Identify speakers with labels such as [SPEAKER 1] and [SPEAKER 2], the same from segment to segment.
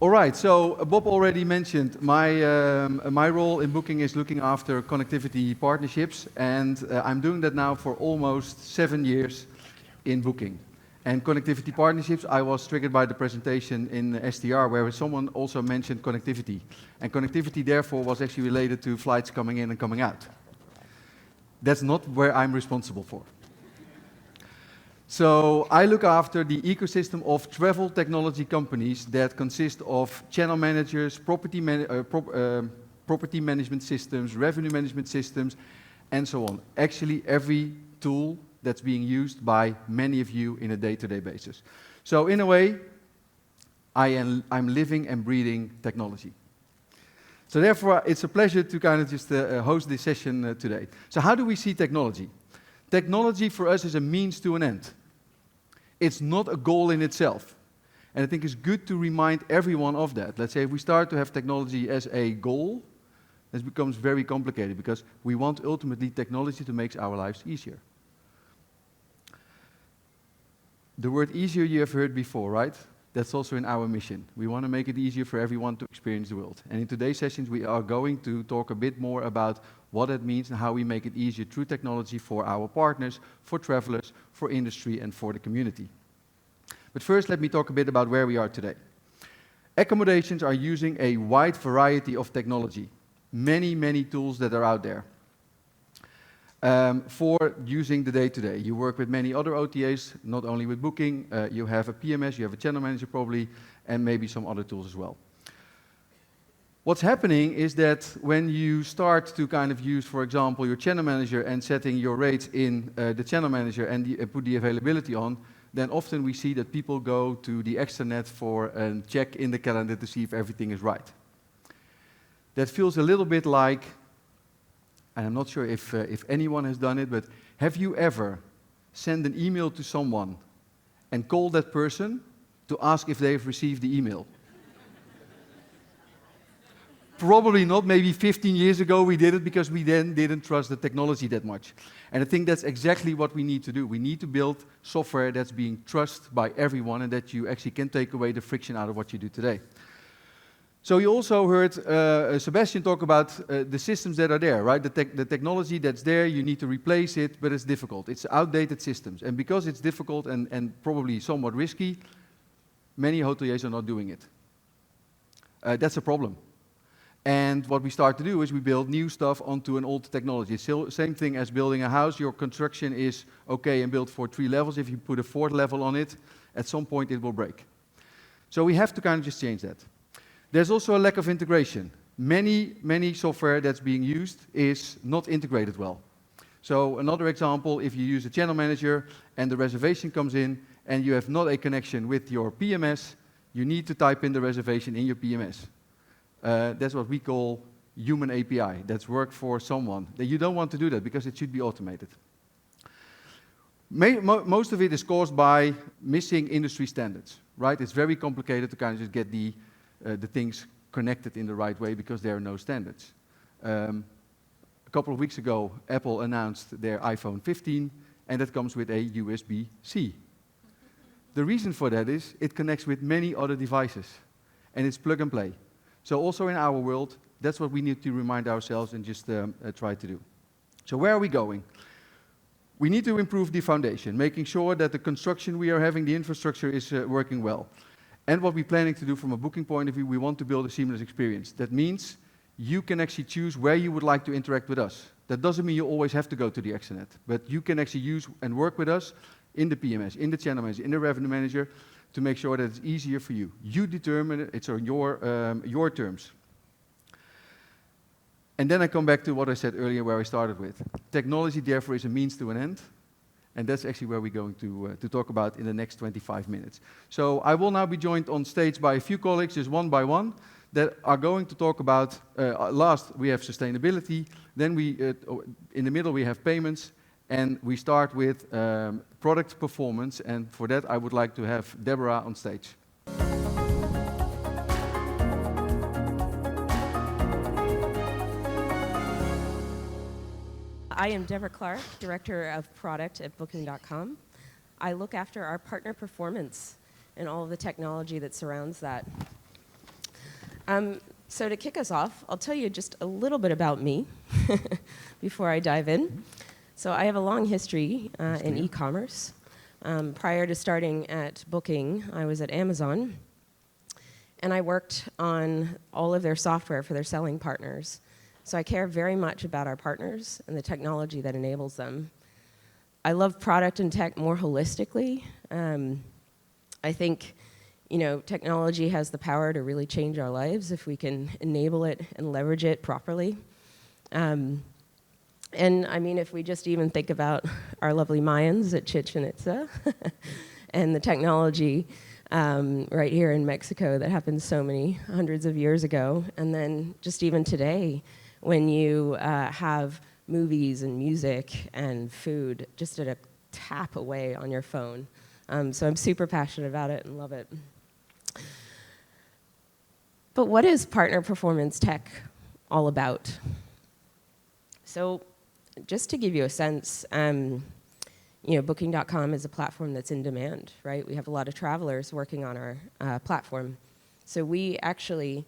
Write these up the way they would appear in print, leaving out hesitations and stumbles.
[SPEAKER 1] All right, so Bob already mentioned my role in Booking is looking after connectivity partnerships, and I'm doing that now for almost 7 years in Booking. And connectivity partnerships, I was triggered by the presentation in STR where someone also mentioned connectivity. And connectivity therefore was actually related to flights coming in and coming out. That's not where I'm responsible for. So I look after the ecosystem of travel technology companies that consist of channel managers, property management systems, revenue management systems, and so on. Actually, every tool that's being used by many of you in a day-to-day basis. So in a way, I'm living and breathing technology. So therefore, it's a pleasure to kind of just host this session today. So how do we see technology? Technology for us is a means to an end. It's not a goal in itself. And I think it's good to remind everyone of that. Let's say if we start to have technology as a goal, this becomes very complicated because we want ultimately technology to make our lives easier. The word easier you have heard before, right? That's also in our mission. We want to make it easier for everyone to experience the world. And in today's sessions, we are going to talk a bit more about what that means and how we make it easier through technology for our partners, for travelers, for industry, and for the community. But first, let me talk a bit about where we are today. Accommodations are using a wide variety of technology. Many tools that are out there. For using the day-to-day. You work with many other OTAs, not only with Booking. You have a PMS, you have a channel manager probably, and maybe some other tools as well. What's happening is that when you start to kind of use, for example, your channel manager and setting your rates in the channel manager and put the availability on, then often we see that people go to the extranet for a check in the calendar to see if everything is right. That feels a little bit like, and I'm not sure if anyone has done it, but have you ever sent an email to someone and called that person to ask if they've received the email? Probably not. Maybe 15 years ago we did it because we then didn't trust the technology that much. And I think that's exactly what we need to do. We need to build software that's being trusted by everyone and that you actually can take away the friction out of what you do today. So you also heard Sebastian talk about the systems that are there, right? The technology that's there, you need to replace it, but it's difficult. It's outdated systems. And because it's difficult and probably somewhat risky, many hoteliers are not doing it. That's a problem. And what we start to do is we build new stuff onto an old technology. Same thing as building a house. Your construction is okay and built for 3 levels. If you put a 4th level on it, at some point it will break. So we have to kind of just change that. There's also a lack of integration. Many software that's being used is not integrated well. So another example, if you use a channel manager and the reservation comes in and you have not a connection with your PMS, you need to type in the reservation in your PMS. That's what we call human API. That's work for someone. You don't want to do that because it should be automated. Most of it is caused by missing industry standards, right? It's very complicated to kind of just get the things connected in the right way because there are no standards. A couple of weeks ago, Apple announced their iPhone 15, and that comes with a USB-C. The reason for that is it connects with many other devices, and it's plug and play. So also in our world, that's what we need to remind ourselves and just try to do. So where are we going? We need to improve the foundation, making sure that the construction we are having, the infrastructure is working well. And what we're planning to do from a booking point of view, we want to build a seamless experience. That means you can actually choose where you would like to interact with us. That doesn't mean you always have to go to the extranet, but you can actually use and work with us in the PMS, in the channel manager, in the revenue manager, to make sure that it's easier for you. You determine it, it's on your terms. And then I come back to what I said earlier where I started with. Technology, therefore, is a means to an end. And that's actually where we're going to talk about in the next 25 minutes. So I will now be joined on stage by a few colleagues, just one by one, that are going to talk about, last we have sustainability, then in the middle we have payments, and we start with product performance, and for that I would like to have Deborah on stage.
[SPEAKER 2] I am Deborah Clark, Director of Product at Booking.com. I look after our partner performance and all of the technology that surrounds that. So to kick us off, I'll tell you just a little bit about me before I dive in. So I have a long history in e-commerce. Prior to starting at Booking, I was at Amazon, and I worked on all of their software for their selling partners. So I care very much about our partners and the technology that enables them. I love product and tech more holistically. I think, technology has the power to really change our lives if we can enable it and leverage it properly. And I mean, if we just even think about our lovely Mayans at Chichen Itza and the technology right here in Mexico that happened so many hundreds of years ago, and then just even today, when you have movies and music and food just at a tap away on your phone. So I'm super passionate about it and love it. But what is partner performance tech all about? So just to give you a sense, Booking.com is a platform that's in demand, right? We have a lot of travelers working on our platform. So we actually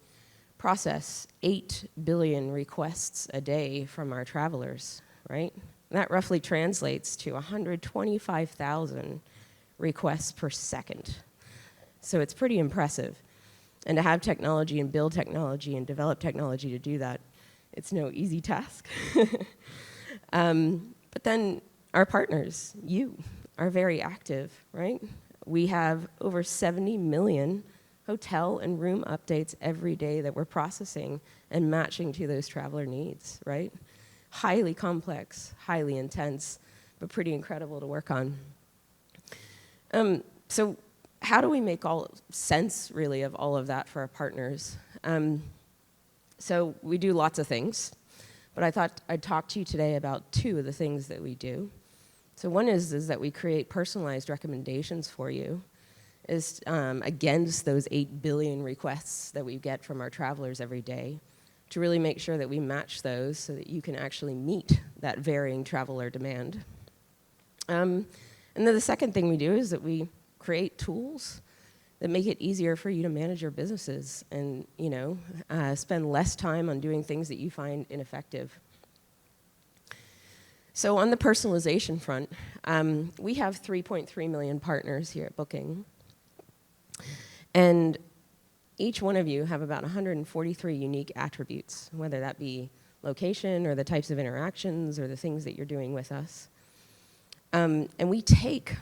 [SPEAKER 2] process 8 billion requests a day from our travelers, right? And that roughly translates to 125,000 requests per second. So it's pretty impressive. And to have technology and build technology and develop technology to do that, it's no easy task. But then our partners, you, are very active, right? We have over 70 million hotel and room updates every day that we're processing and matching to those traveler needs, right? Highly complex, highly intense, but pretty incredible to work on. So how do we make all sense, really, of all of that for our partners? So we do lots of things, but I thought I'd talk to you today about 2 of the things that we do. So one is that we create personalized recommendations for you against those 8 billion requests that we get from our travelers every day, to really make sure that we match those so that you can actually meet that varying traveler demand. And then the second thing we do is that we create tools that make it easier for you to manage your businesses and spend less time on doing things that you find ineffective. So on the personalization front, we have 3.3 million partners here at Booking. And each one of you have about 143 unique attributes, whether that be location or the types of interactions or the things that you're doing with us. And we take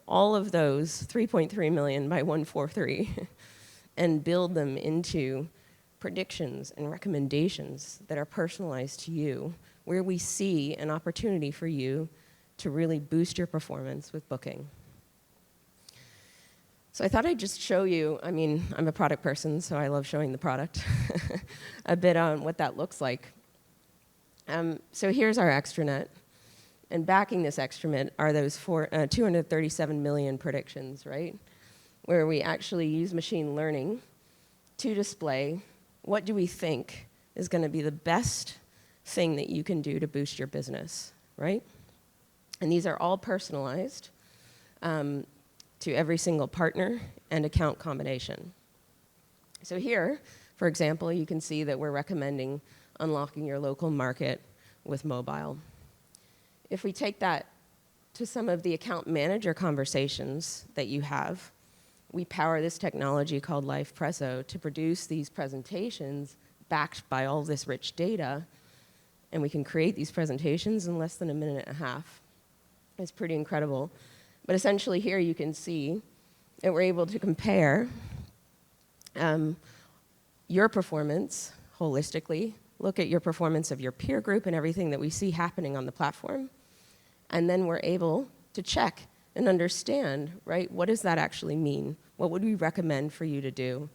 [SPEAKER 2] all of those 3.3 million by 143 and build them into predictions and recommendations that are personalized to you, where we see an opportunity for you to really boost your performance with Booking. So I thought I'd just show you, I'm a product person, so I love showing the product, a bit on what that looks like. So here's our extranet. And backing this extranet are those 237 million predictions, right? Where we actually use machine learning to display what do we think is going to be the best thing that you can do to boost your business, right? And these are all personalized to every single partner and account combination. So here, for example, you can see that we're recommending unlocking your local market with mobile. If we take that to some of the account manager conversations that you have, we power this technology called Live Presso to produce these presentations backed by all this rich data, and we can create these presentations in less than a minute and a half. It's pretty incredible. But essentially here you can see that we're able to compare your performance holistically, look at your performance of your peer group and everything that we see happening on the platform, and then we're able to check and understand, right, what does that actually mean? What would we recommend for you to do?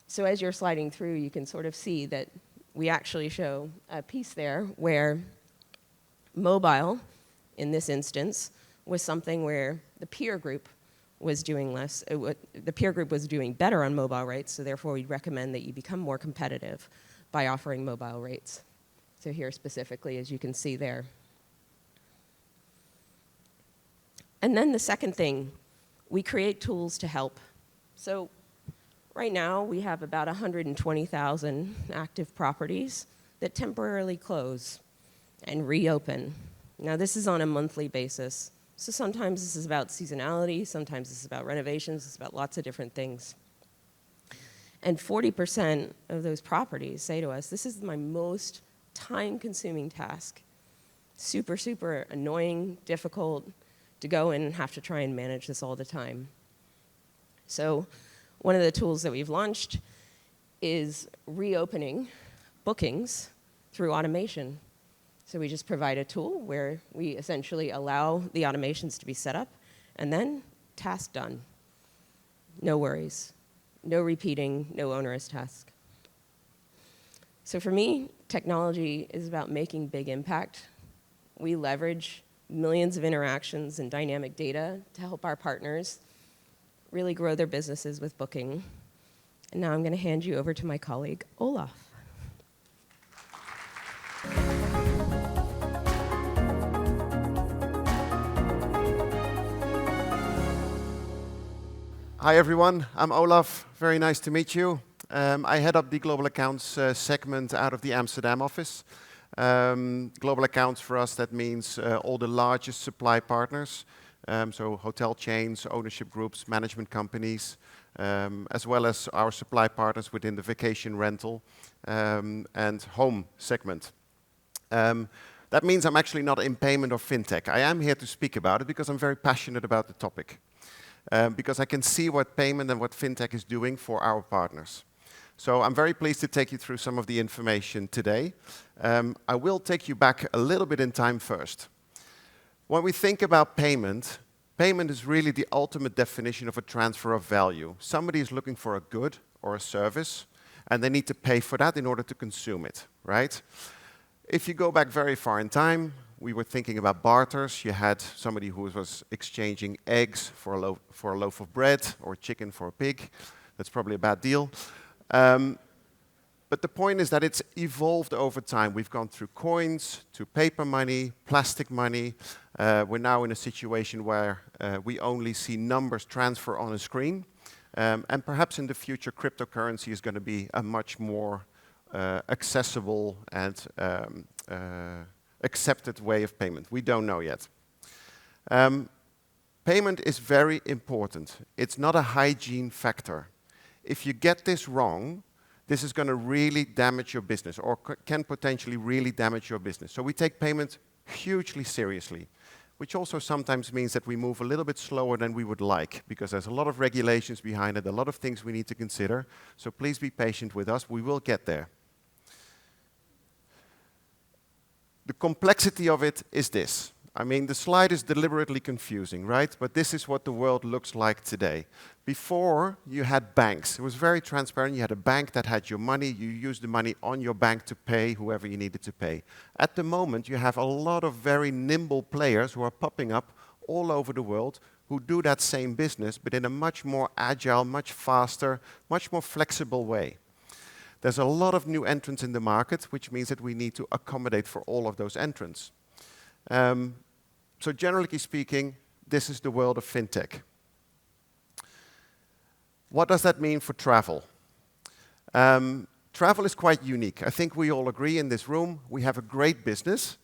[SPEAKER 2] So as you're sliding through, you can sort of see that we actually show a piece there where mobile, in this instance, was something where the peer group was doing less. The peer group was doing better on mobile rates, so therefore we'd recommend that you become more competitive by offering mobile rates. So here specifically, as you can see there. And then the second thing, we create tools to help. So Right now, we have about 120,000 active properties that temporarily close and reopen. Now, this is on a monthly basis. So sometimes this is about seasonality, sometimes this is about renovations, it's about lots of different things. And 40% of those properties say to us, this is my most time-consuming task. Super, super annoying, difficult to go in and have to try and manage this all the time. So one of the tools that we've launched is reopening bookings through automation. So we just provide a tool where we essentially allow the automations to be set up, and then task done. No worries. No repeating, no onerous task. So for me, technology is about making big impact. We leverage millions of interactions and dynamic data to help our partners really grow their businesses with Booking. And now I'm going to hand you over to my colleague, Olaf.
[SPEAKER 3] Hi everyone, I'm Olaf. Very nice to meet you. I head up the Global Accounts segment out of the Amsterdam office. Global Accounts for us, that means all the largest supply partners, so hotel chains, ownership groups, management companies, as well as our supply partners within the vacation rental and home segment. That means I'm actually not in payment or fintech. I am here to speak about it because I'm very passionate about the topic. Because I can see what payment and what fintech is doing for our partners. So I'm very pleased to take you through some of the information today. I will take you back a little bit in time first. When we think about payment, payment is really the ultimate definition of a transfer of value. Somebody is looking for a good or a service, and they need to pay for that in order to consume it, right? If you go back very far in time, we were thinking about barters. You had somebody who was exchanging eggs for a loaf of bread or chicken for a pig. That's probably a bad deal. But the point is that it's evolved over time. We've gone through coins, to paper money, plastic money. We're now in a situation where we only see numbers transfer on a screen. And perhaps in the future, cryptocurrency is going to be a much more accessible and accepted way of payment. We don't know yet. Payment is very important. It's not a hygiene factor. If you get this wrong, this is going to really damage your business or can potentially really damage your business. So we take payment hugely seriously, which also sometimes means that we move a little bit slower than we would like because there's a lot of regulations behind it, a lot of things we need to consider. So please be patient with us. We will get there. The complexity of it is this. I mean, the slide is deliberately confusing, right? But this is what the world looks like today. Before, you had banks. It was very transparent. You had a bank that had your money. You used the money on your bank to pay whoever you needed to pay. At the moment, you have a lot of very nimble players who are popping up all over the world who do that same business, but in a much more agile, much faster, much more flexible way. There's a lot of new entrants in the market, which means that we need to accommodate for all of those entrants. So generally speaking, this is the world of fintech. What does that mean for travel? Travel is quite unique. I think we all agree in this room, we have a great business,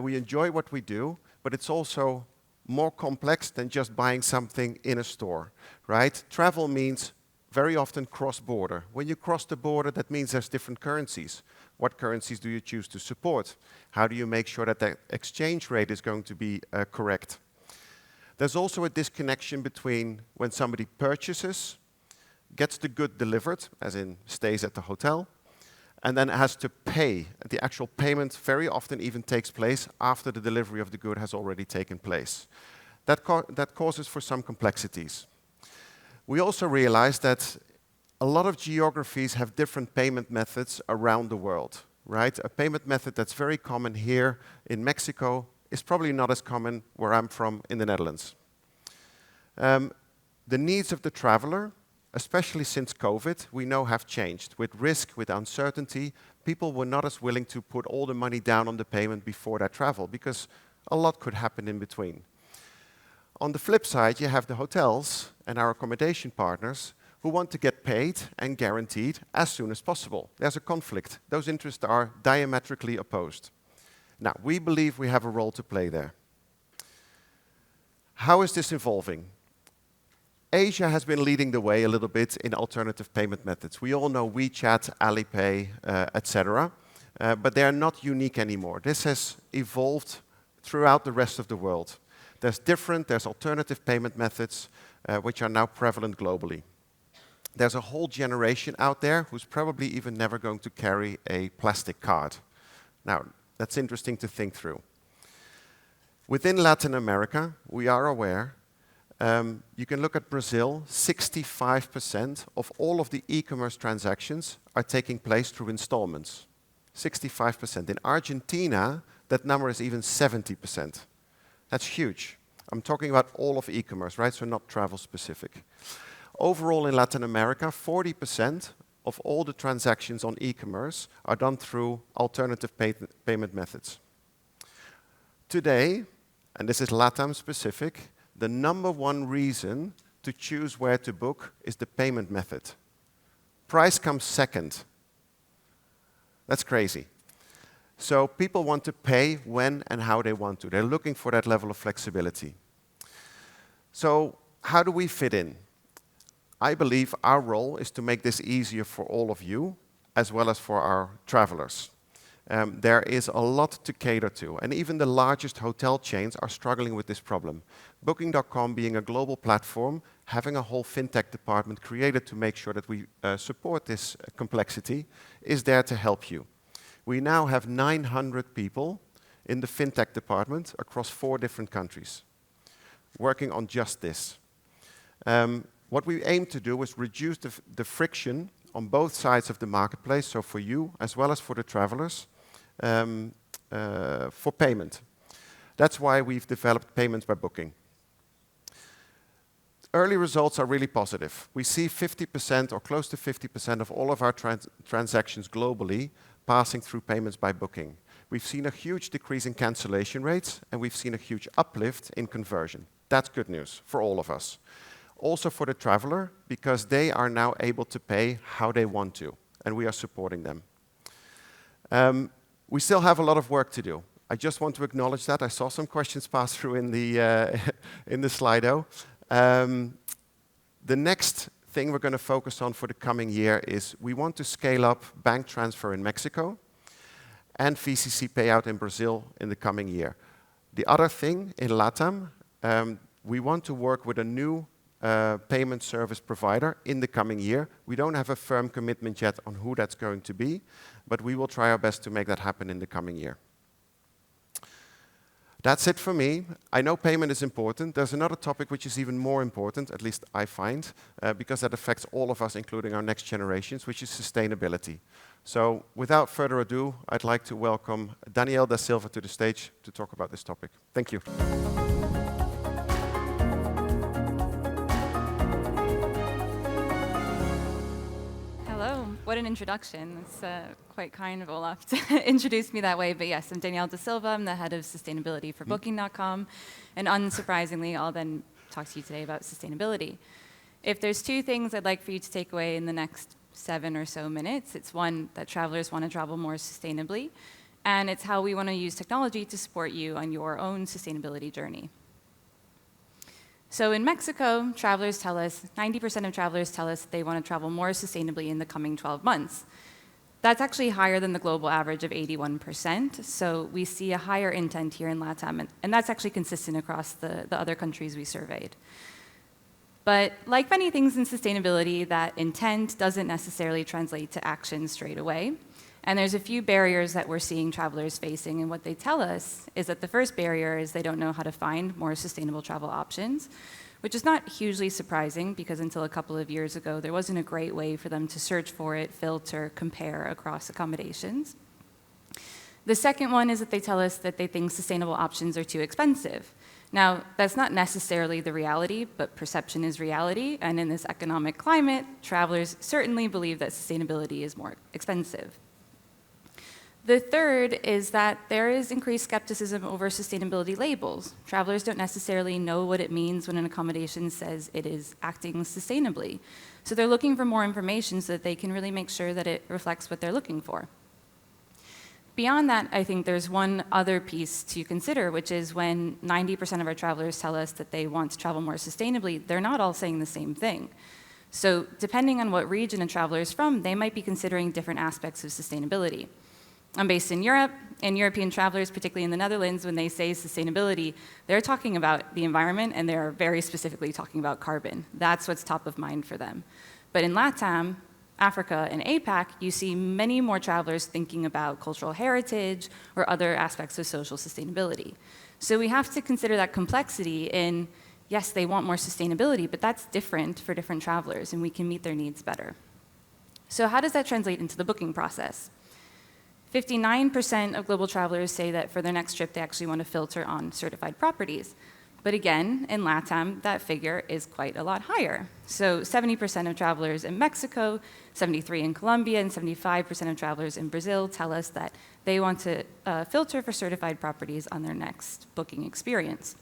[SPEAKER 3] we enjoy what we do, but it's also more complex than just buying something in a store, right? Travel means very often cross-border. When you cross the border, that means there's different currencies. What currencies do you choose to support? How do you make sure that the exchange rate is going to be correct? There's also a disconnection between when somebody purchases, gets the good delivered, as in stays at the hotel, and then has to pay. The actual payment very often even takes place after the delivery of the good has already taken place. That causes for some complexities. We also realize that a lot of geographies have different payment methods around the world, right? A payment method that's very common here in Mexico is probably not as common where I'm from in the Netherlands. The needs of the traveler, especially since COVID, we know have changed. With risk, with uncertainty, people were not as willing to put all the money down on the payment before their travel because a lot could happen in between. On the flip side, you have the hotels and our accommodation partners who want to get paid and guaranteed as soon as possible. There's a conflict. Those interests are diametrically opposed. Now, we believe we have a role to play there. How is this evolving? Asia has been leading the way a little bit in alternative payment methods. We all know WeChat, Alipay, etc. But they are not unique anymore. This has evolved throughout the rest of the world. There's alternative payment methods which are now prevalent globally. There's a whole generation out there who's probably even never going to carry a plastic card. Now, that's interesting to think through. Within Latin America, we are aware, you can look at Brazil, 65% of all of the e-commerce transactions are taking place through installments. 65%. In Argentina, that number is even 70%. That's huge. I'm talking about all of e-commerce, right? So not travel specific. Overall in Latin America, 40% of all the transactions on e-commerce are done through alternative payment methods. Today, and this is LATAM specific, the number one reason to choose where to book is the payment method. Price comes second. That's crazy. So people want to pay when and how they want to. They're looking for that level of flexibility. So how do we fit in? I believe our role is to make this easier for all of you, as well as for our travelers. There is a lot to cater to, and even the largest hotel chains are struggling with this problem. Booking.com being a global platform, having a whole fintech department created to make sure that we support this complexity, is there to help you. We now have 900 people in the fintech department across 4 different countries, working on just this. What we aim to do is reduce the friction on both sides of the marketplace, so for you as well as for the travelers, for payment. That's why we've developed Payments by Booking. Early results are really positive. We see 50% or close to 50% of all of our transactions globally passing through Payments by Booking. We've seen a huge decrease in cancellation rates, and we've seen a huge uplift in conversion. That's good news for all of us. Also for the traveler, because they are now able to pay how they want to, and we are supporting them. We still have a lot of work to do. I just want to acknowledge that. I saw some questions pass through in the Slido. The next thing we're going to focus on for the coming year is we want to scale up bank transfer in Mexico and VCC payout in Brazil in the coming year. The other thing in LATAM, we want to work with a new payment service provider in the coming year. We don't have a firm commitment yet on who that's going to be, but we will try our best to make that happen in the coming year. That's it for me. I know payment is important. There's another topic which is even more important, at least I find, because that affects all of us, including our next generations, which is sustainability. So without further ado, I'd like to welcome Daniel da Silva to the stage to talk about this topic. Thank you.
[SPEAKER 4] Hello, what an introduction. It's quite kind of Olaf to introduce me that way, but yes, I'm Danielle da Silva. I'm the head of sustainability for Booking.com, and unsurprisingly, I'll then talk to you today about sustainability. If there's 2 things I'd like for you to take away in the next 7 or so minutes, it's one, that travelers want to travel more sustainably, and it's how we want to use technology to support you on your own sustainability journey. So in Mexico, travelers tell us, 90% of travelers tell us they want to travel more sustainably in the coming 12 months. That's actually higher than the global average of 81%, so we see a higher intent here in LATAM, and that's actually consistent across the other countries we surveyed. But like many things in sustainability, that intent doesn't necessarily translate to action straight away. And there's a few barriers that we're seeing travelers facing, and what they tell us is that the first barrier is they don't know how to find more sustainable travel options, which is not hugely surprising because until a couple of years ago, there wasn't a great way for them to search for it, filter, compare across accommodations. The second one is that they tell us that they think sustainable options are too expensive. Now, that's not necessarily the reality, but perception is reality, and in this economic climate, travelers certainly believe that sustainability is more expensive. The third is that there is increased skepticism over sustainability labels. Travelers don't necessarily know what it means when an accommodation says it is acting sustainably. So they're looking for more information so that they can really make sure that it reflects what they're looking for. Beyond that, I think there's one other piece to consider, which is when 90% of our travelers tell us that they want to travel more sustainably, they're not all saying the same thing. So depending on what region a traveler is from, they might be considering different aspects of sustainability. I'm based in Europe, and European travelers, particularly in the Netherlands, when they say sustainability, they're talking about the environment, and they're very specifically talking about carbon. That's what's top of mind for them. But in LATAM, Africa, and APAC, you see many more travelers thinking about cultural heritage or other aspects of social sustainability. So we have to consider that complexity in, yes, they want more sustainability, but that's different for different travelers, and we can meet their needs better. So how does that translate into the booking process? 59% of global travelers say that for their next trip, they actually want to filter on certified properties. But again, in LATAM, that figure is quite a lot higher. So 70% of travelers in Mexico, 73% in Colombia, and 75% of travelers in Brazil tell us that they want to filter for certified properties on their next booking experience.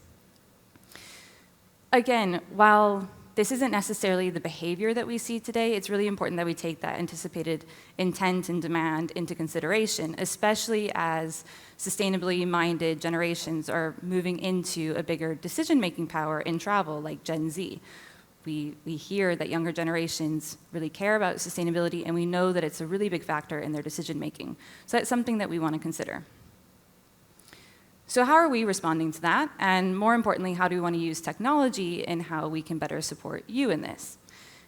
[SPEAKER 4] Again, while this isn't necessarily the behavior that we see today, it's really important that we take that anticipated intent and demand into consideration, especially as sustainably minded generations are moving into a bigger decision-making power in travel, like Gen Z. We hear that younger generations really care about sustainability, and we know that it's a really big factor in their decision-making. So that's something that we want to consider. So how are we responding to that? And more importantly, how do we want to use technology and how we can better support you in this?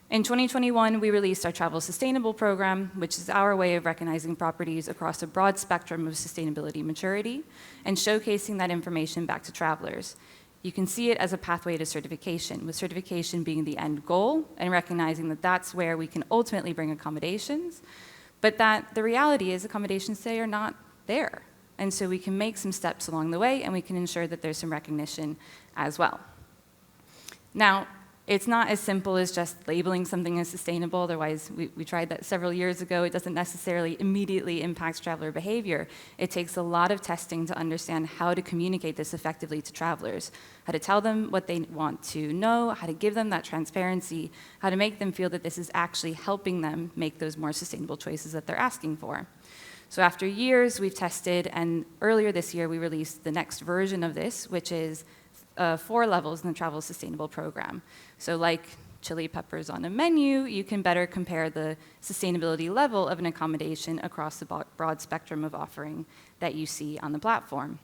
[SPEAKER 4] In 2021, we released our Travel Sustainable program, which is our way of recognizing properties across a broad spectrum of sustainability maturity and showcasing that information back to travelers. You can see it as a pathway to certification, with certification being the end goal and recognizing that that's where we can ultimately bring accommodations, but that the reality is accommodations today are not there. And so we can make some steps along the way, and we can ensure that there's some recognition as well. Now, it's not as simple as just labeling something as sustainable. Otherwise, we tried that several years ago. It doesn't necessarily immediately impact traveler behavior. It takes a lot of testing to understand how to communicate this effectively to travelers, how to tell them what they want to know, how to give them that transparency, how to make them feel that this is actually helping them make those more sustainable choices that they're asking for. So after years, we've tested, and earlier this year, we released the next version of this, which is 4 levels in the Travel Sustainable program. So like chili peppers on a menu, you can better compare the sustainability level of an accommodation across the broad spectrum of offering that you see on the platform.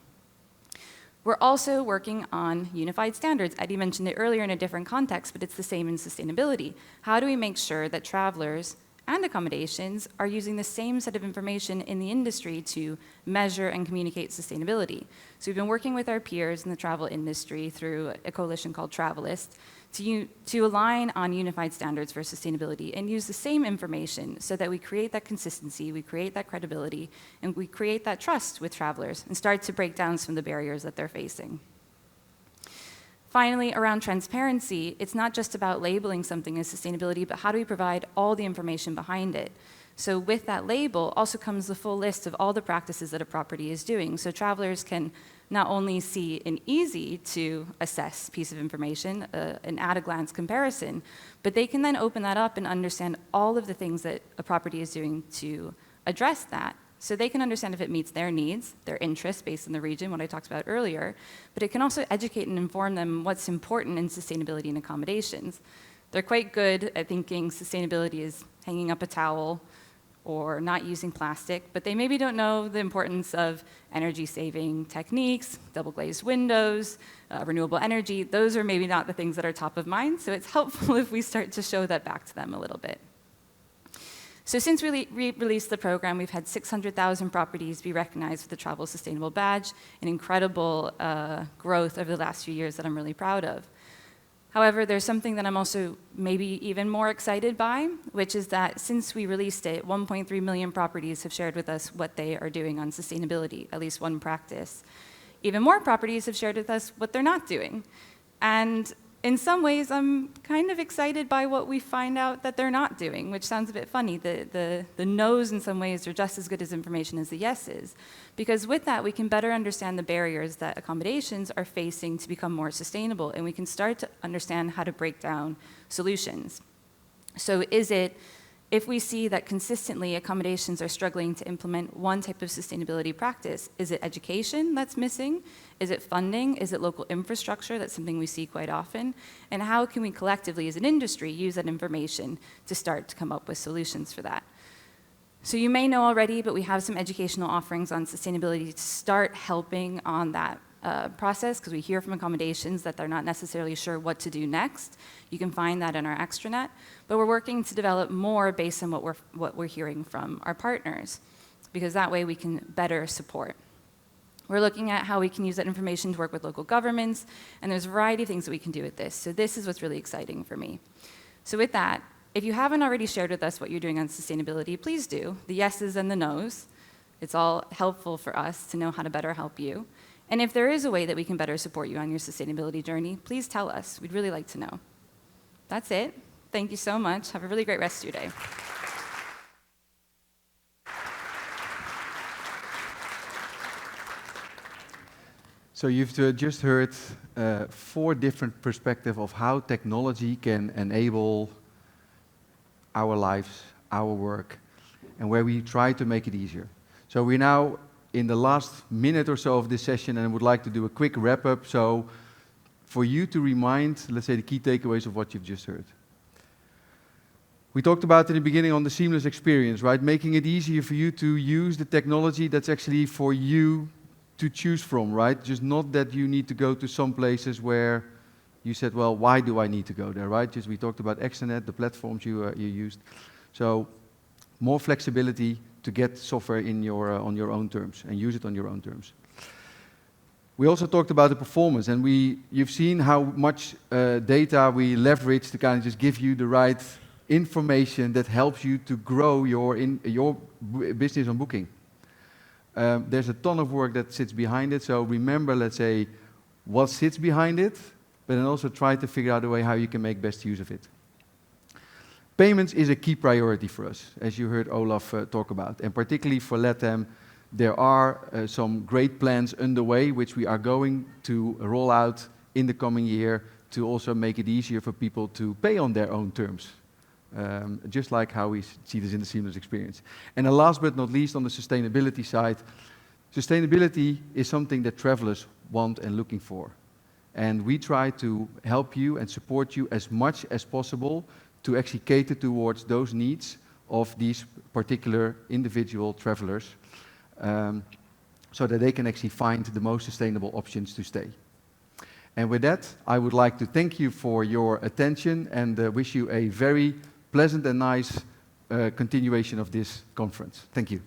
[SPEAKER 4] We're also working on unified standards. Eddie mentioned it earlier in a different context, but it's the same in sustainability. How do we make sure that travelers and accommodations are using the same set of information in the industry to measure and communicate sustainability? So we've been working with our peers in the travel industry through a coalition called Travelist to align on unified standards for sustainability and use the same information so that we create that consistency, we create that credibility, and we create that trust with travelers and start to break down some of the barriers that they're facing. Finally, around transparency, it's not just about labeling something as sustainability, but how do we provide all the information behind it? So with that label also comes the full list of all the practices that a property is doing. So travelers can not only see an easy to assess piece of information, an at-a-glance comparison, but they can then open that up and understand all of the things that a property is doing to address that. So they can understand if it meets their needs, their interests based on the region, what I talked about earlier, but it can also educate and inform them what's important in sustainability and accommodations. They're quite good at thinking sustainability is hanging up a towel or not using plastic, but they maybe don't know the importance of energy-saving techniques, double-glazed windows, renewable energy. Those are maybe not the things that are top of mind, so it's helpful if we start to show that back to them a little bit. So since we released the program, we've had 600,000 properties be recognized with the Travel Sustainable badge, an incredible growth over the last few years that I'm really proud of. However, there's something that I'm also maybe even more excited by, which is that since we released it, 1.3 million properties have shared with us what they are doing on sustainability, at least one practice. Even more properties have shared with us what they're not doing. And in some ways, I'm kind of excited by what we find out that they're not doing, which sounds a bit funny. The no's in some ways are just as good as information as the yeses. Because with that, we can better understand the barriers that accommodations are facing to become more sustainable, and we can start to understand how to break down solutions. So is it, if we see that consistently accommodations are struggling to implement one type of sustainability practice, is it education that's missing? Is it funding? Is it local infrastructure? That's something we see quite often. And how can we collectively as an industry use that information to start to come up with solutions for that? So you may know already, but we have some educational offerings on sustainability to start helping on that process, because we hear from accommodations that they're not necessarily sure what to do next. You can find that in our extranet, but we're working to develop more based on what we're hearing from our partners, because that way we can better support. We're looking at how we can use that information to work with local governments, and there's a variety of things that we can do with this. So this is what's really exciting for me. So with that, if you haven't already shared with us what you're doing on sustainability, please do, the yeses and the nos. It's all helpful for us to know how to better help you. And if there is a way that we can better support you on your sustainability journey, please tell us. We'd really like to know. That's it. Thank you so much. Have a really great rest of your day.
[SPEAKER 1] So you've just heard 4 different perspectives of how technology can enable our lives, our work, and where we try to make it easier. So we're now in the last minute or so of this session, and I would like to do a quick wrap-up, so for you to remind, let's say, the key takeaways of what you've just heard. We talked about in the beginning on the seamless experience, right? Making it easier for you to use the technology that's actually for you to choose from, right? Just not that you need to go to some places where you said, well, why do I need to go there, right? Just we talked about extranet, the platforms you used. So more flexibility to get software in on your own terms and use it on your own terms. We also talked about the performance, and you've seen how much data we leverage to kind of just give you the right information that helps you to grow your business on Booking. There's a ton of work that sits behind it, so remember, let's say, what sits behind it, but then also try to figure out a way how you can make best use of it. Payments is a key priority for us, as you heard Olaf talk about, and particularly for LATAM, there are some great plans underway which we are going to roll out in the coming year to also make it easier for people to pay on their own terms, just like how we see this in the seamless experience. And then last but not least, on the sustainability side, sustainability is something that travelers want and looking for. And we try to help you and support you as much as possible to actually cater towards those needs of these particular individual travelers, so that they can actually find the most sustainable options to stay. And with that, I would like to thank you for your attention and wish you a very pleasant and nice continuation of this conference. Thank you.